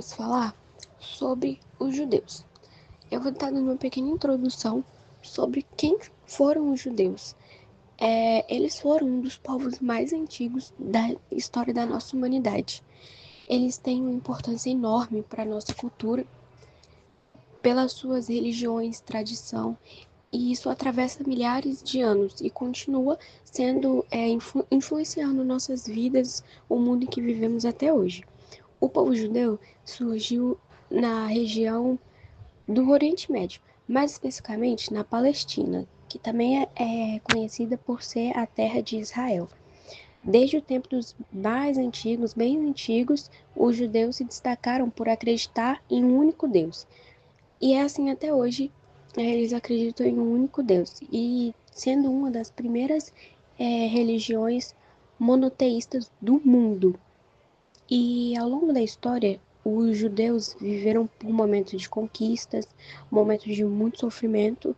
vamos falar sobre os judeus. Eu vou estar dando uma pequena introdução sobre quem foram os judeus. Eles foram um dos povos mais antigos da história da nossa humanidade. Eles têm uma importância enorme para a nossa cultura, pelas suas religiões, tradição, e isso atravessa milhares de anos e continua sendo, influenciando nossas vidas, o mundo em que vivemos até hoje. O povo judeu surgiu na região do Oriente Médio, mais especificamente na Palestina, que também é conhecida por ser a terra de Israel. Desde o tempo dos mais antigos, bem antigos, os judeus se destacaram por acreditar em um único Deus. E é assim até hoje, eles acreditam em um único Deus. E sendo uma das primeiras religiões monoteístas do mundo. E ao longo da história, os judeus viveram por momentos de conquistas, momentos de muito sofrimento,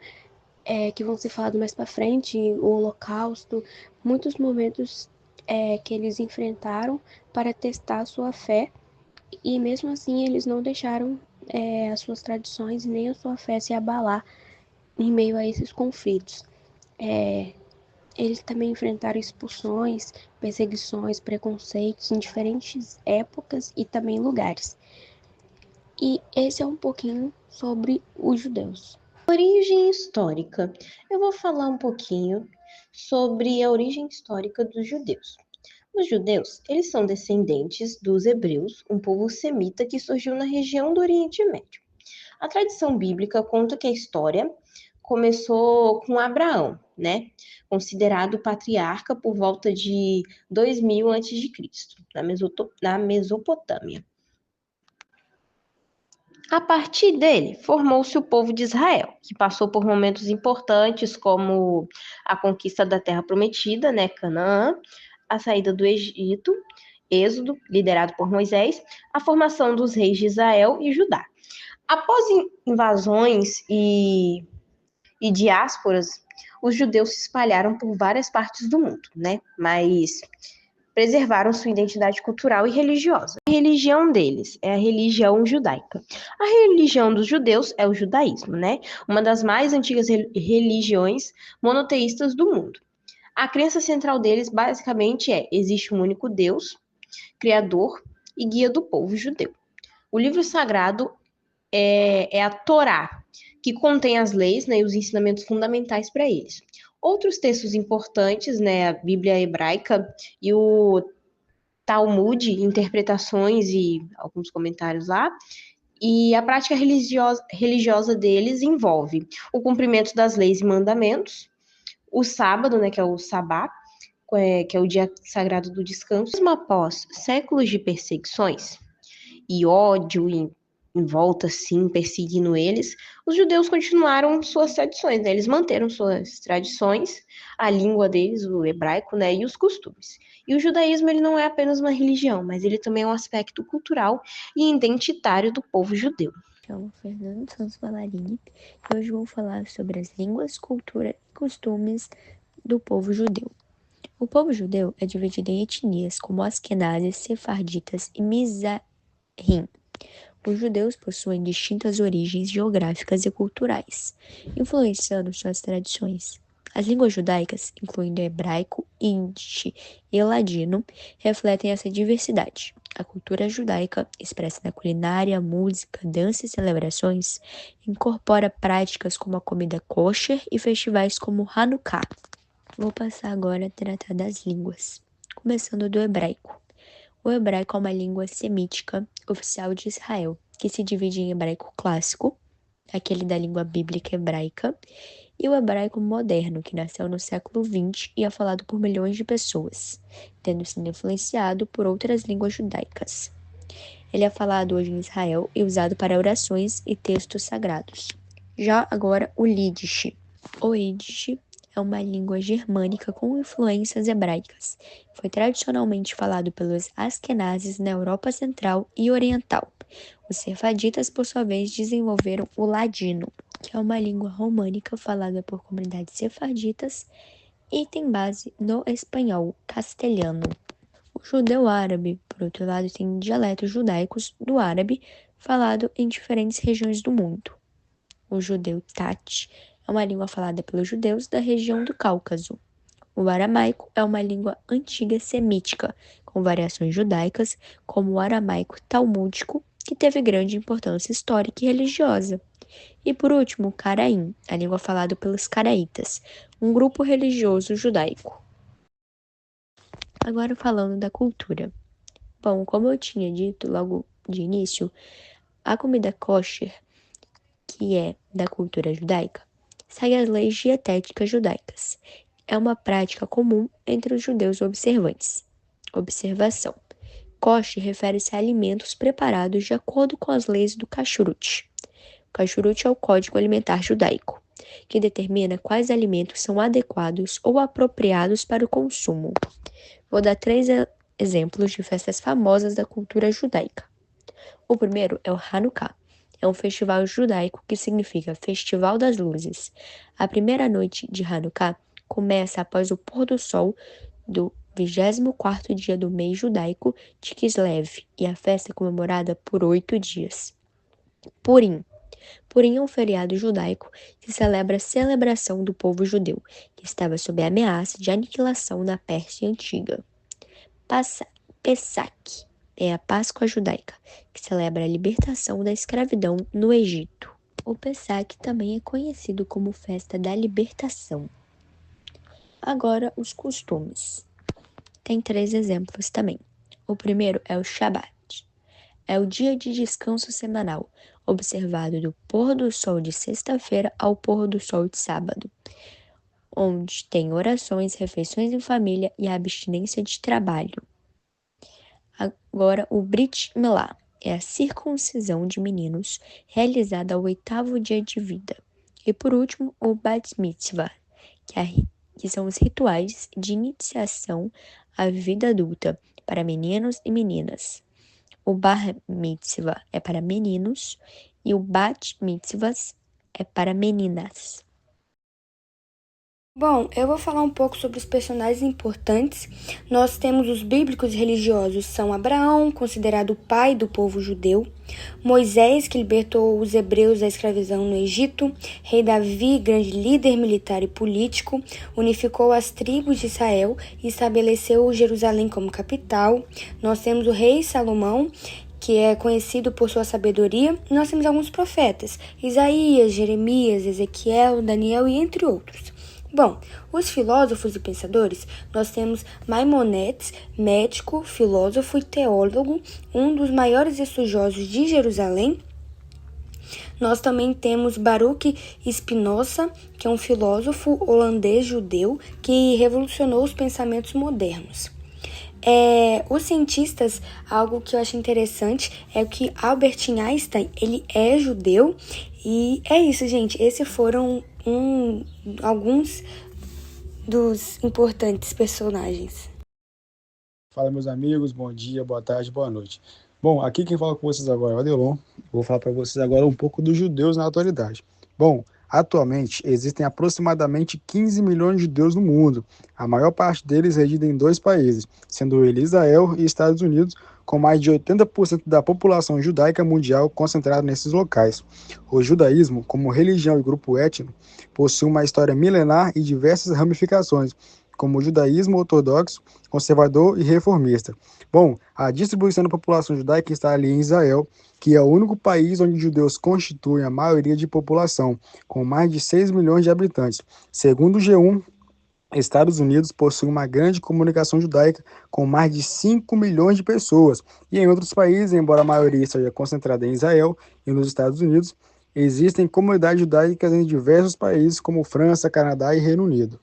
que vão ser falados mais para frente, o Holocausto, muitos momentos que eles enfrentaram para testar a sua fé, e mesmo assim eles não deixaram as suas tradições e nem a sua fé se abalar em meio a esses conflitos. É, Eles também enfrentaram expulsões, perseguições, preconceitos em diferentes épocas e também lugares. E esse é um pouquinho sobre os judeus. Origem histórica. Eu vou falar um pouquinho sobre a origem histórica dos judeus. Os judeus, eles são descendentes dos hebreus, um povo semita que surgiu na região do Oriente Médio. A tradição bíblica conta que a história começou com Abraão, né? Considerado patriarca por volta de 2000 a.C., na Mesopotâmia. A partir dele, formou-se o povo de Israel, que passou por momentos importantes como a conquista da Terra Prometida, né, Canaã, a saída do Egito, Êxodo, liderado por Moisés, a formação dos reis de Israel e Judá. Após invasões e diásporas, os judeus se espalharam por várias partes do mundo, né? Mas preservaram sua identidade cultural e religiosa. A religião deles é a religião judaica. A religião dos judeus é o judaísmo, né? Uma das mais antigas religiões monoteístas do mundo. A crença central deles basicamente existe um único Deus, criador e guia do povo judeu. O livro sagrado é a Torá, que contém as leis, né, e os ensinamentos fundamentais para eles. Outros textos importantes, né, a Bíblia hebraica e o Talmud, interpretações e alguns comentários lá. E a prática religiosa deles envolve o cumprimento das leis e mandamentos, o sábado, né, que é o sabá, que é o dia sagrado do descanso. Mesmo após séculos de perseguições e ódio em volta, sim, perseguindo eles, os judeus continuaram suas tradições, né? Eles manteram suas tradições, a língua deles, o hebraico, né, e os costumes. E o judaísmo, ele não é apenas uma religião, mas ele também é um aspecto cultural e identitário do povo judeu. Chamo Fernando Santos Valarini e hoje vou falar sobre as línguas, cultura e costumes do povo judeu. O povo judeu é dividido em etnias como askenazes, sefarditas e mizrahim. Os judeus possuem distintas origens geográficas e culturais, influenciando suas tradições. As línguas judaicas, incluindo hebraico, ídish e ladino, refletem essa diversidade. A cultura judaica, expressa na culinária, música, dança e celebrações, incorpora práticas como a comida kosher e festivais como Hanukkah. Vou passar agora a tratar das línguas, começando do hebraico. O hebraico é uma língua semítica oficial de Israel, que se divide em hebraico clássico, aquele da língua bíblica hebraica, e o hebraico moderno, que nasceu no século XX e é falado por milhões de pessoas, tendo sido influenciado por outras línguas judaicas. Ele é falado hoje em Israel e usado para orações e textos sagrados. Já agora, o Yiddish. O Yiddish é uma língua germânica com influências hebraicas. Foi tradicionalmente falado pelos askenazes na Europa Central e Oriental. Os sefaditas, por sua vez, desenvolveram o ladino, que é uma língua românica falada por comunidades sefarditas e tem base no espanhol castelhano. O judeu árabe, por outro lado, tem dialetos judaicos do árabe falado em diferentes regiões do mundo. O judeu Tat é uma língua falada pelos judeus da região do Cáucaso. O aramaico é uma língua antiga semítica, com variações judaicas, como o aramaico talmúdico, que teve grande importância histórica e religiosa. E por último, o caraim, a língua falada pelos caraítas, um grupo religioso judaico. Agora falando da cultura. Bom, como eu tinha dito logo de início, a comida kosher, que é da cultura judaica, segue as leis dietéticas judaicas. É uma prática comum entre os judeus observantes. Observação. Kosher refere-se a alimentos preparados de acordo com as leis do Kashrut. O Kashrut é o Código Alimentar Judaico, que determina quais alimentos são adequados ou apropriados para o consumo. Vou dar 3 exemplos de festas famosas da cultura judaica. O primeiro é o Hanukkah. É um festival judaico que significa Festival das Luzes. A primeira noite de Hanukkah começa após o pôr do sol do 24º dia do mês judaico de Kislev, e a festa é comemorada por 8 dias. Purim. Purim é um feriado judaico que celebra a celebração do povo judeu, que estava sob a ameaça de aniquilação na Pérsia Antiga. Pesach é a Páscoa judaica, que celebra a libertação da escravidão no Egito. O Pesach também é conhecido como Festa da Libertação. Agora, os costumes. Tem 3 exemplos também. O primeiro é o Shabat. É o dia de descanso semanal, observado do pôr do sol de sexta-feira ao pôr do sol de sábado, onde tem orações, refeições em família e a abstinência de trabalho. Agora, o Brit Milá é a circuncisão de meninos realizada ao 8º dia de vida. E por último, o Bat Mitzvah, que são os rituais de iniciação à vida adulta para meninos e meninas. O Bar Mitzvah é para meninos e o Bat Mitzvahs é para meninas. Bom, eu vou falar um pouco sobre os personagens importantes. Nós temos os bíblicos religiosos, são Abraão, considerado o pai do povo judeu, Moisés, que libertou os hebreus da escravidão no Egito, rei Davi, grande líder militar e político, unificou as tribos de Israel e estabeleceu Jerusalém como capital. Nós temos o rei Salomão, que é conhecido por sua sabedoria, e nós temos alguns profetas, Isaías, Jeremias, Ezequiel, Daniel e entre outros. Bom, os filósofos e pensadores, nós temos Maimonides, médico, filósofo e teólogo, um dos maiores estudiosos de Jerusalém. Nós também temos Baruch Spinoza, que é um filósofo holandês judeu que revolucionou os pensamentos modernos. Os cientistas, algo que eu acho interessante é que Albert Einstein, ele é judeu, e é isso, gente. Esses foram alguns dos importantes personagens. Fala, meus amigos, bom dia, boa tarde, boa noite. Bom, aqui quem fala com vocês agora é o Adelon. Vou falar para vocês agora um pouco dos judeus na atualidade. Bom, atualmente existem aproximadamente 15 milhões de judeus no mundo. A maior parte deles reside em 2 países, sendo eles Israel e Estados Unidos, com mais de 80% da população judaica mundial concentrada nesses locais. O judaísmo, como religião e grupo étnico, possui uma história milenar e diversas ramificações, como o judaísmo ortodoxo, conservador e reformista. Bom, a distribuição da população judaica está ali em Israel, que é o único país onde os judeus constituem a maioria de população, com mais de 6 milhões de habitantes. Segundo o G1, Estados Unidos possui uma grande comunicação judaica com mais de 5 milhões de pessoas. E em outros países, embora a maioria seja concentrada em Israel e nos Estados Unidos, existem comunidades judaicas em diversos países como França, Canadá e Reino Unido.